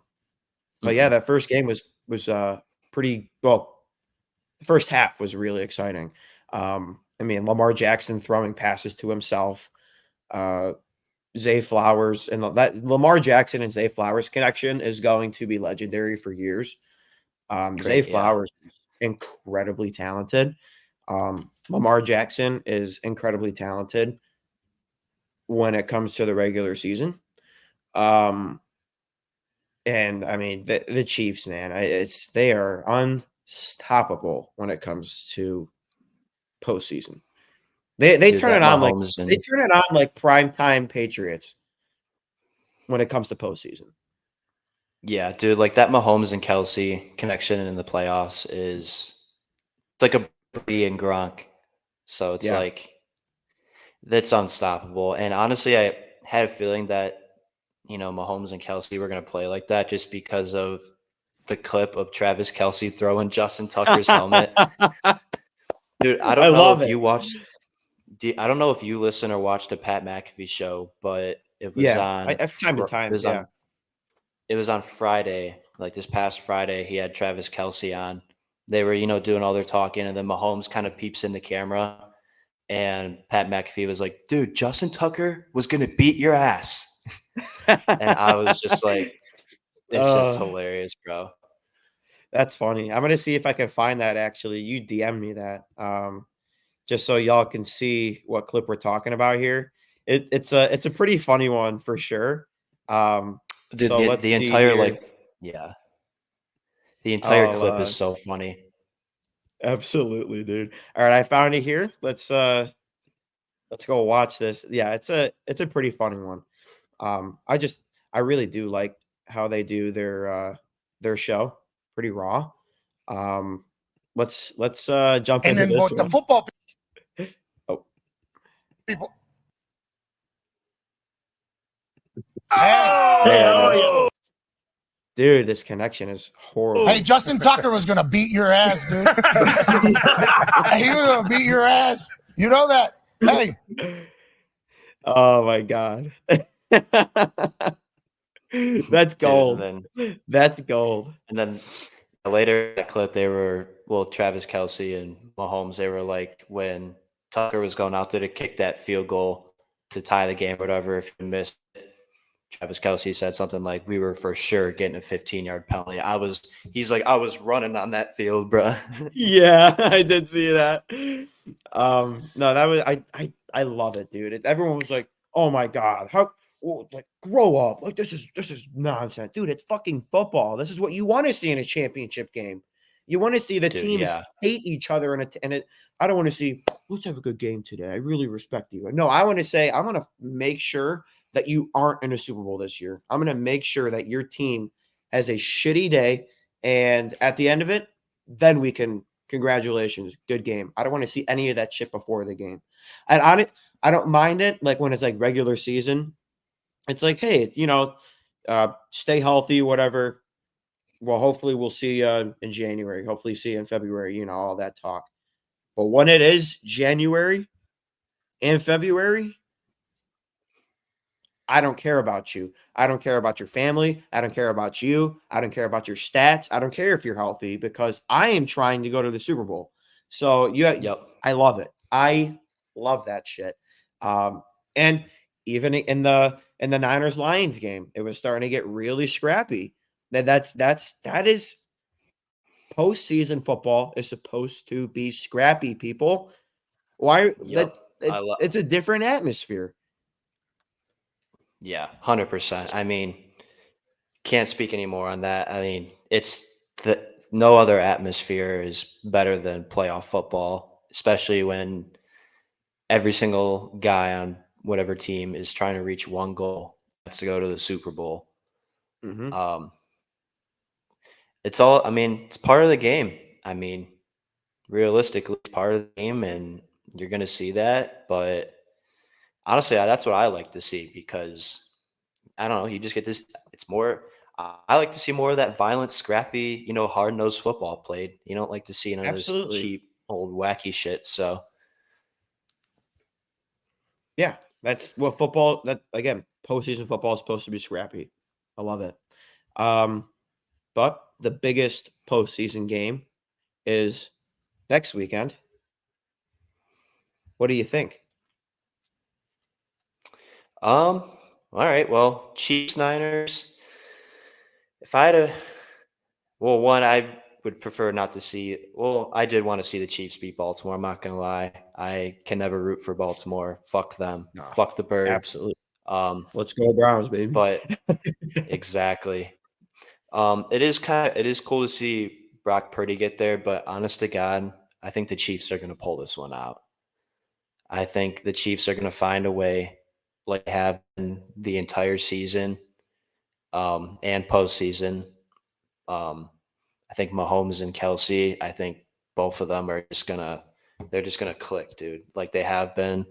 yeah, that first game was pretty well. The first half was really exciting. I mean, Lamar Jackson throwing passes to himself, Zay Flowers, and that Lamar Jackson and Zay Flowers connection is going to be legendary for years. Zay Flowers is incredibly talented. Lamar Jackson is incredibly talented when it comes to the regular season. And I mean, the Chiefs, man, they are unstoppable when it comes to postseason. They turn it on like primetime Patriots when it comes to postseason. Yeah, dude, like that Mahomes and Kelsey connection in the playoffs it's like a Brady and Gronk So it's Yeah. like that's unstoppable. And honestly, I had a feeling that Mahomes and Kelsey were going to play like that just because of the clip of Travis Kelsey throwing Justin Tucker's helmet. Dude, I I don't know love if it. you watched. I don't know if you listen or watched the Pat McAfee show, but it was Yeah, on. time to time. Yeah. It was on Friday, like this past Friday. He had Travis Kelsey on. They were, doing all their talking, and then Mahomes kind of peeps in the camera, and Pat McAfee was like, "Dude, Justin Tucker was gonna beat your ass," and I was just like, "It's just Uh, hilarious, bro." That's funny. I'm gonna see if I can find that actually. You DM me that. Just so y'all can see what clip we're talking about here. It's a pretty funny one for sure. Dude, So let's the see entire here. yeah, the entire I'll clip is so funny. absolutely, dude. All right, I found it here. Let's go watch this. Yeah, it's a pretty funny one. I really do like how they do their show. Pretty raw. Um, let's jump And into then this what the one. football Oh, people. there it is. Dude, this connection is horrible. Hey, Justin Tucker was gonna beat your ass, dude. He was gonna beat your ass. You know that? Hey, Oh my god. That's Dude, gold. and That's gold. then later in that clip, Travis Kelsey and Mahomes, they were like, when Tucker was going out there to kick that field goal to tie the game or whatever, if he missed it, Travis Kelsey said something like, "We were for sure getting a 15-yard penalty." He's like, "I was running on that field, bro." Yeah, I did see that. No, that was I love it, dude. Everyone was like, "Oh my god, how like grow up? Like this is nonsense, dude. It's fucking football. This is what you want to see in a championship game. You want to see the Dude, teams yeah. hate each other and it. I don't want to see. Let's have a good game today. I really respect you. No, I want to say I'm gonna make sure that you aren't in a Super Bowl this year. I'm gonna make sure that your team has a shitty day, and at the end of it, then we can congratulations, good game. I don't want to see any of that shit before the game. And I don't mind it like when it's like regular season. It's like, hey, stay healthy, whatever. Well, hopefully we'll see you in January. Hopefully see you in February, all that talk. But when it is January and February, I don't care about you. I don't care about your family. I don't care about you. I don't care about your stats. I don't care if you're healthy because I am trying to go to the Super Bowl. So Yep. I love it. I love that shit. And even in the Niners Lions game, it was starting to get really scrappy. That is postseason football is supposed to be scrappy, people. Why Yep. it's a different atmosphere. Yeah, 100%. I mean, can't speak anymore on that. I mean, no other atmosphere is better than playoff football, especially when every single guy on whatever team is trying to reach one goal. That's to go to the Super Bowl. Mm-hmm. It's part of the game. I mean, realistically, it's part of the game, and you're going to see that. But honestly, that's what I like to see because I don't know. You just get this. It's more. I like to see more of that violent, scrappy, hard nosed football played. You don't like to see none of this Absolutely. cheap, old, wacky shit. So Yeah, that's what football. That again, postseason football is supposed to be scrappy. I love it. But the biggest postseason game is next weekend. What do you think? All right. Well, Chiefs, Niners. If I had a, well, one, I would prefer not to see. Well, I did want to see the Chiefs beat Baltimore. I'm not gonna lie. I can never root for Baltimore. Fuck them. No, Fuck the birds. Absolutely. Um, Let's go Browns, baby. but exactly. It is cool to see Brock Purdy get there, but honest to God, I think the Chiefs are gonna pull this one out. I think the Chiefs are gonna find a way, like they have in the entire season, and postseason. I think Mahomes and Kelsey, I think both of them are just gonna they're just gonna click, dude. Like they have been.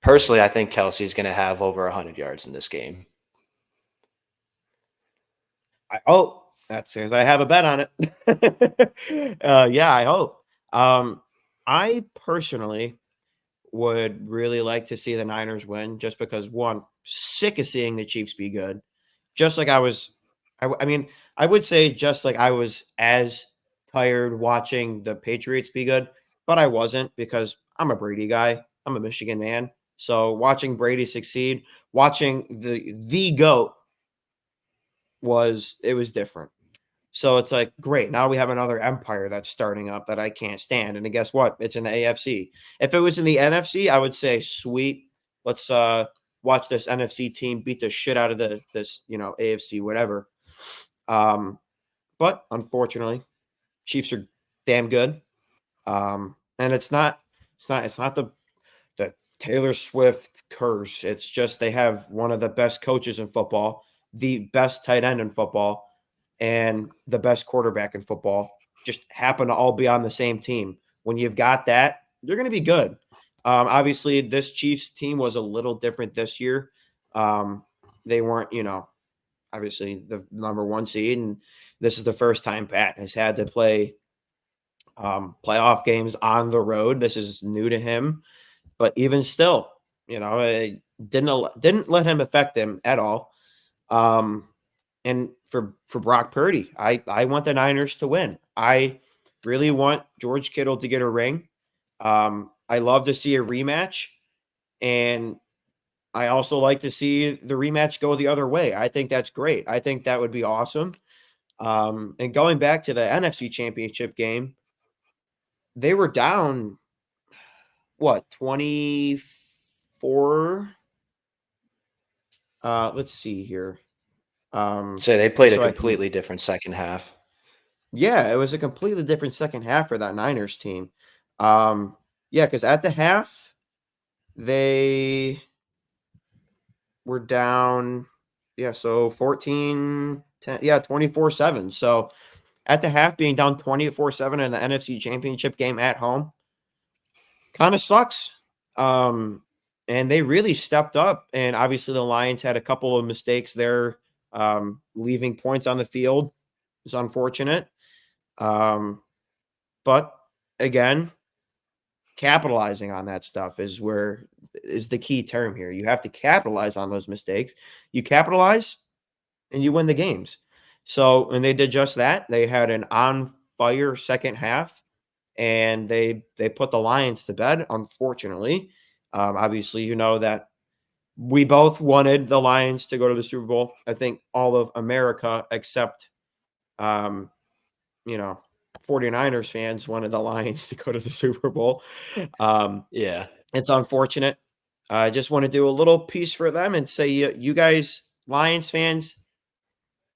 Personally, I think Kelsey's gonna have over 100 yards in this game. That says I have a bet on it. Yeah, I hope. I personally would really like to see the Niners win just because one, sick of seeing the Chiefs be good. Just like I mean, I would say just like I was as tired watching the Patriots be good, but I wasn't because I'm a Brady guy. I'm a Michigan man. So watching Brady succeed, watching the GOAT was different. So it's like, great. Now we have another empire that's starting up that I can't stand. And guess what? It's in the AFC. If it was in the NFC, I would say, sweet. Let's watch this NFC team beat the shit out of this AFC, whatever. But unfortunately, Chiefs are damn good. And it's not the Taylor Swift curse. It's just they have one of the best coaches in football, the best tight end in football, and the best quarterback in football just happen to all be on the same team. When you've got that, you're going to be good. Obviously, this Chiefs team was a little different this year. They weren't, obviously the number one seed, and this is the first time Pat has had to play playoff games on the road. This is new to him, but even still, it didn't let him affect him at all. And for Brock Purdy, I want the Niners to win. I really want George Kittle to get a ring. I love to see a rematch, and I also like to see the rematch go the other way. I think that's great. I think that would be awesome. And going back to the NFC Championship game, they were down, 24? Let's see here. So they played so a I can- completely different second half. Yeah, it was a completely different second half for that Niners team. Yeah, because at the half, they were down, so 14, 10, 24-7. So at the half, being down 24-7 in the NFC Championship game at home kind of sucks. And they really stepped up. And obviously, the Lions had a couple of mistakes there, leaving points on the field. It's unfortunate. But again, capitalizing on that stuff is the key term here. You have to capitalize on those mistakes. You capitalize and you win the games. So, and they did just that. They had an on fire second half, and they put the Lions to bed, unfortunately. Obviously, that we both wanted the Lions to go to the Super Bowl. I think all of America except 49ers fans wanted the Lions to go to the Super Bowl. Yeah. It's unfortunate. I just want to do a little piece for them and say, you guys, Lions fans,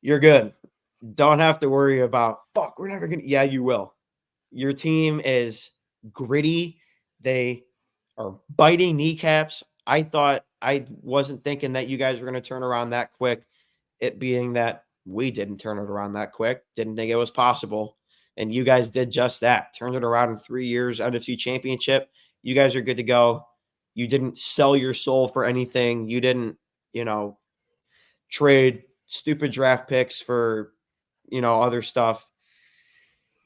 you're good. Don't have to worry about, we're never going to. Yeah, you will. Your team is gritty. They are biting kneecaps. I wasn't thinking that you guys were going to turn around that quick. It being that we didn't turn it around that quick. Didn't think it was possible. And you guys did just that. Turned it around in 3 years, NFC Championship. You guys are good to go. You didn't sell your soul for anything. You didn't, trade stupid draft picks for, other stuff.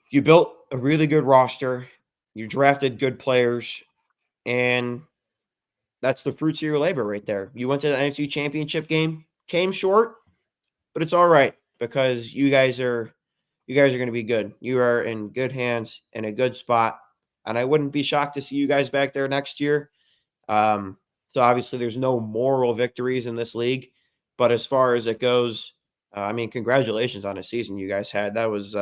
You built a really good roster. You drafted good players. And that's the fruits of your labor right there. You went to the NFC Championship game, came short, but it's all right because you guys are going to be good. You are in good hands, in a good spot, and I wouldn't be shocked to see you guys back there next year. So obviously there's no moral victories in this league, but as far as it goes, congratulations on the season you guys had. That was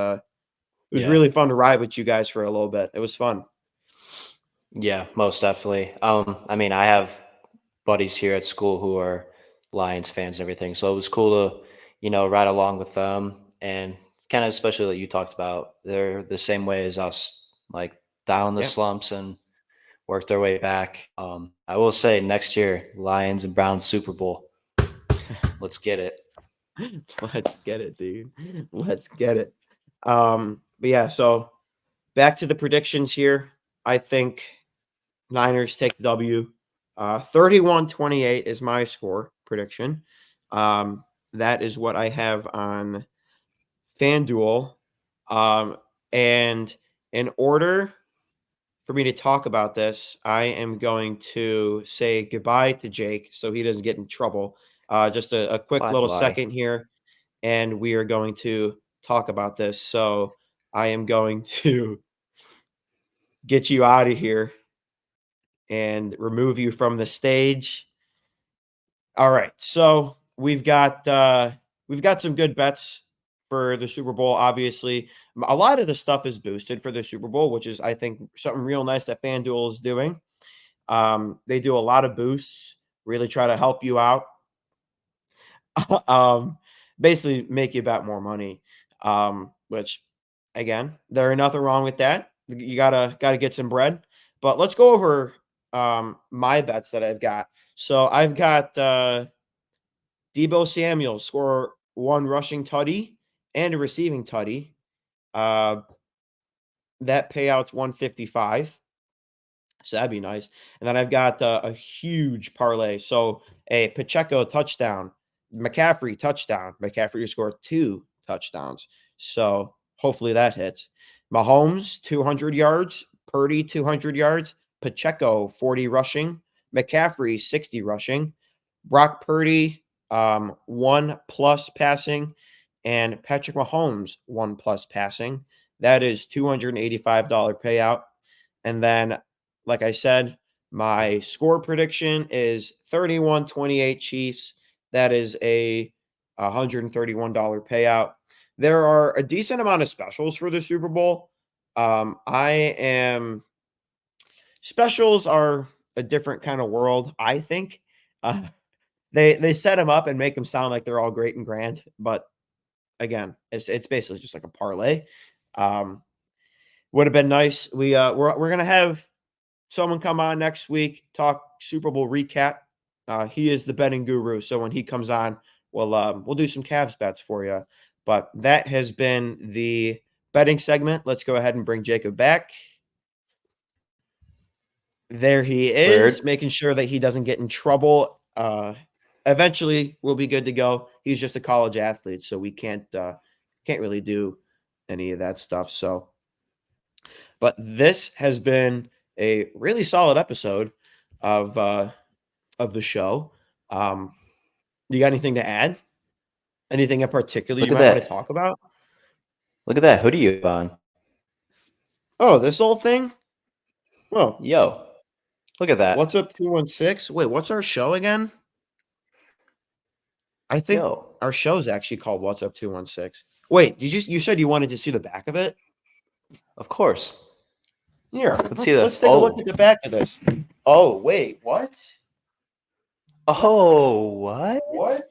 really fun to ride with you guys for a little bit. It was fun. Yeah, most definitely. I have buddies here at school who are Lions fans and everything, so it was cool to, ride along with them, and kind of especially that you talked about. They're the same way as us, like down the slumps and work their way back. I will say next year, Lions and Browns Super Bowl. Let's get it. Let's get it, dude. Let's get it. But yeah, so back to the predictions here. I think Niners take the W. 31-28 is my score prediction. That is what I have on FanDuel. And in order for me to talk about this, I am going to say goodbye to Jake so he doesn't get in trouble. Just a quick little Bye-bye. second here, and we are going to talk about this. So I am going to get you out of here and remove you from the stage. All right. So we've got some good bets for the Super Bowl. Obviously, a lot of the stuff is boosted for the Super Bowl, which is I think something real nice that FanDuel is doing. They do a lot of boosts, really try to help you out. Basically make you bet more money. Which again, there ain't nothing wrong with that. You gotta get some bread. But let's go over my bets that I've got. So I've got Deebo Samuel score 1 rushing tutty and a receiving tutty. That payout's 155. So that'd be nice. And then I've got a huge parlay. So a Pacheco touchdown, McCaffrey touchdown. McCaffrey scored 2 touchdowns. So hopefully that hits. Mahomes 200 yards, Purdy 200 yards, Pacheco 40 rushing, McCaffrey 60 rushing, Brock Purdy 1+ passing, and Patrick Mahomes 1+ passing. That is $285 payout. And then, like I said, my score prediction is 31-28 Chiefs. That is a $131 payout. There are a decent amount of specials for the Super Bowl. Specials are a different kind of world, I think. They set them up and make them sound like they're all great and grand, but again, it's basically just like a parlay. Would have been nice. We're gonna have someone come on next week, talk Super Bowl recap. He is the betting guru, so when he comes on, we'll do some Cavs bets for you. But that has been the betting segment. Let's go ahead and bring Jacob back. There he is, Word. making sure that he doesn't get in trouble. Eventually, we'll be good to go. He's just a college athlete, so we can't really do any of that stuff. So, but this has been a really solid episode of the show. You got anything to add? Anything in particular Look you at might want to that. talk about? Look at that hoodie you have on. Oh, this old thing? Oh, Yo, look at that. what's up 216? Wait, what's our show again? I think Yo. our show's actually called What's Up 216. Wait, you said you wanted to see the back of it? Of course. Here, Let's see let's that. take a look Oh. at the back of this. Oh, wait, what? Oh, what? What?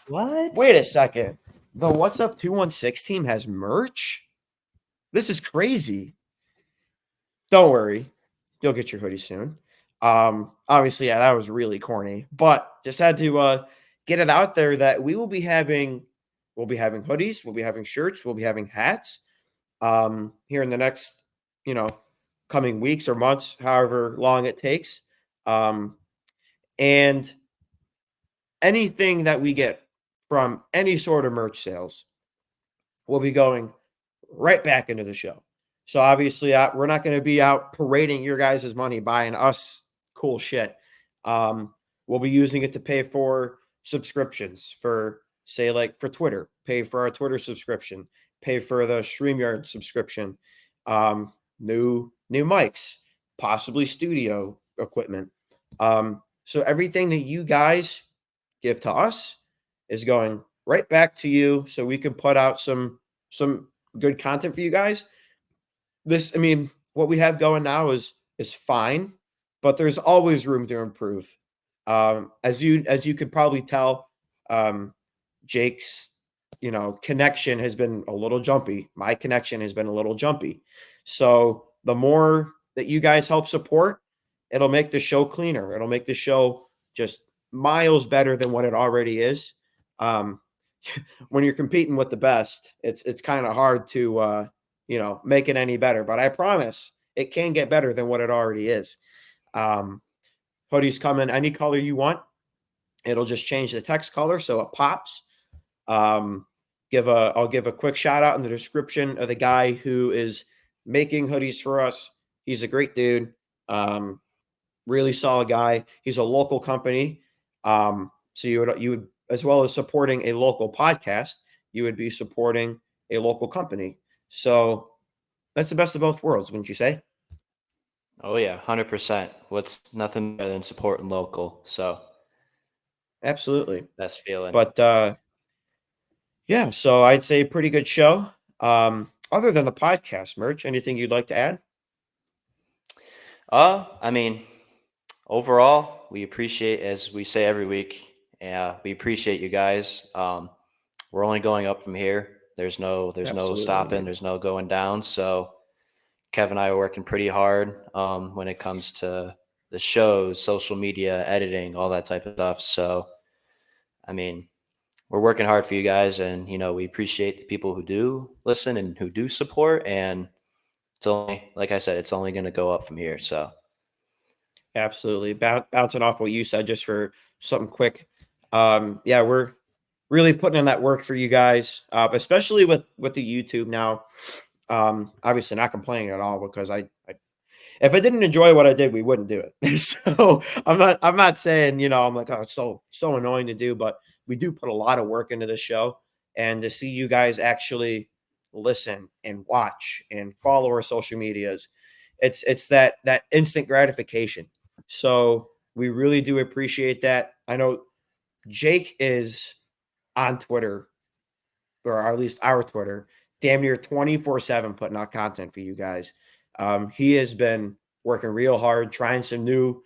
What? Wait a second. The What's Up 216 team has merch? This is crazy. Don't worry. You'll get your hoodie soon. Obviously, yeah, that was really corny, but just had to get it out there that we'll be having hoodies, we'll be having shirts, we'll be having hats here in the next, coming weeks or months, however long it takes. And anything that we get from any sort of merch sales will be going right back into the show. So obviously, we're not going to be out parading your guys' money buying us cool shit. We'll be using it to pay for subscriptions for, say, like for Twitter, pay for our Twitter subscription, pay for the StreamYard subscription, new mics, possibly studio equipment. So everything that you guys give to us is going right back to you, so we can put out some good content for you guys. What we have going now is fine, but there's always room to improve. As you could probably tell, Jake's connection has been a little jumpy. My connection has been a little jumpy. So the more that you guys help support, it'll make the show cleaner. It'll make the show just miles better than what it already is. When you're competing with the best, it's kind of hard to make it any better. But I promise, it can get better than what it already is. Hoodies come in any color you want. It'll just change the text color so it pops. I'll give a quick shout out in the description of the guy who is making hoodies for us. He's a great dude. Really solid guy. He's a local company. So you would, as well as supporting a local podcast, you would be supporting a local company. So that's the best of both worlds, wouldn't you say? Oh yeah, 100%. What's nothing better than supporting local? So Absolutely. best feeling. But yeah, so I'd say pretty good show. Other than the podcast merch, anything you'd like to add? I mean, overall, we appreciate, as we say every week, we appreciate you guys. We're only going up from here. There's no Absolutely. stopping. There's no going down. So Kev and I are working pretty hard when it comes to the shows, social media, editing, all that type of stuff. So, I mean, we're working hard for you guys, and we appreciate the people who do listen and who do support. And it's only, like I said, it's only going to go up from here. So. Absolutely. Bouncing off what you said, just for something quick. Yeah, we're really putting in that work for you guys, especially with the YouTube now. Obviously not complaining at all, because I if I didn't enjoy what I did, we wouldn't do it. So I'm not saying, I'm like, oh, it's so annoying to do, but we do put a lot of work into the show, and to see you guys actually listen and watch and follow our social medias, it's that instant gratification. So we really do appreciate that. I know Jake is on Twitter, or at least our Twitter, damn near 24/7 putting out content for you guys. He has been working real hard, trying some new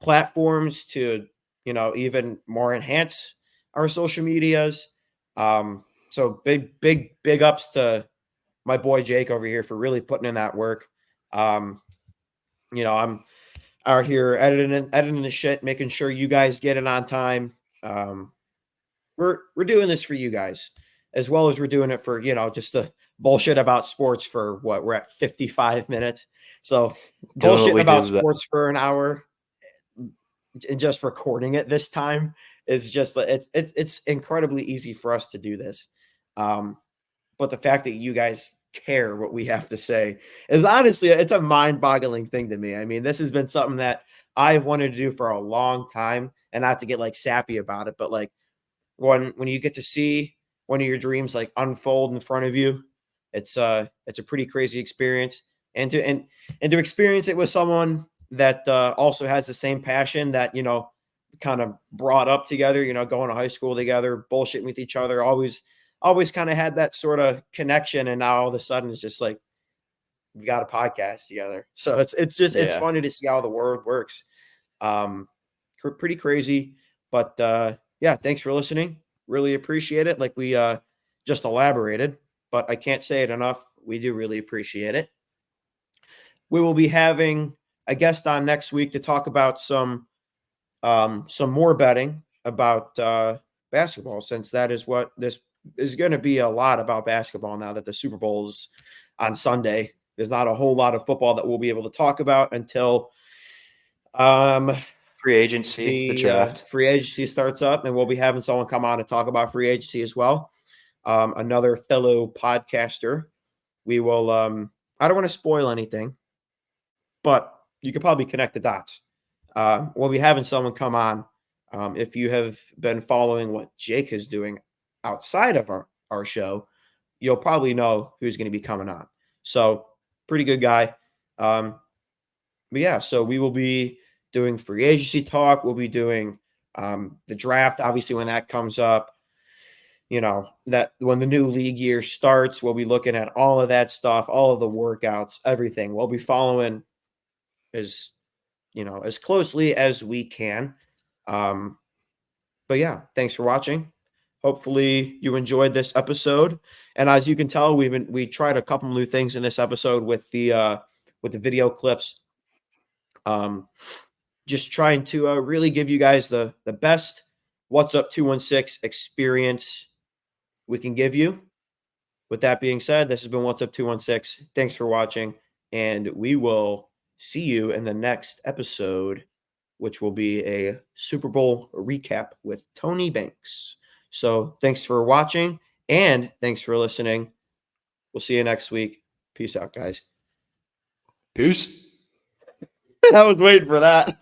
platforms to, even more enhance our social medias. So big ups to my boy Jake over here for really putting in that work. I'm out here editing the shit, making sure you guys get it on time. We're doing this for you guys, as well as we're doing it for, just the bullshit about sports for what we're at 55 minutes. So bullshit about sports for an hour and just recording it this time is just, it's incredibly easy for us to do this. But the fact that you guys care what we have to say is honestly, it's a mind-boggling thing to me. I mean, this has been something that I've wanted to do for a long time, and not to get like sappy about it, but like when you get to see one of your dreams like unfold in front of you, it's a pretty crazy experience. And to experience it with someone that also has the same passion that, kind of brought up together, going to high school together, bullshitting with each other, always kind of had that sort of connection. And now all of a sudden it's just like, we've got a podcast together. So it's it's funny to see how the world works. Pretty crazy, but yeah, thanks for listening. Really appreciate it. Like we just elaborated, but I can't say it enough. We do really appreciate it. We will be having a guest on next week to talk about some more betting about basketball, since that is what this is going to be, a lot about basketball now that the Super Bowl is on Sunday. There's not a whole lot of football that we'll be able to talk about until free agency, the draft. Free agency starts up, and we'll be having someone come on to talk about free agency as well. Another fellow podcaster. We will, I don't want to spoil anything, but you could probably connect the dots. We'll be having someone come on. If you have been following what Jake is doing outside of our show, you'll probably know who's going to be coming on. So pretty good guy. But yeah, so we will be doing free agency talk. We'll be doing the draft, obviously, when that comes up. That when the new league year starts, we'll be looking at all of that stuff, all of the workouts, everything. We'll be following as closely as we can. But yeah, thanks for watching. Hopefully you enjoyed this episode. And as you can tell, we tried a couple new things in this episode with the video clips. Just trying to really give you guys the best What's Up 216 experience we can give you. With that being said, this has been What's Up 216. Thanks for watching. and we will see you in the next episode, which will be a Super Bowl recap with Tony Banks. So thanks for watching and thanks for listening. We'll see you next week. Peace out, guys. Peace. I was waiting for that.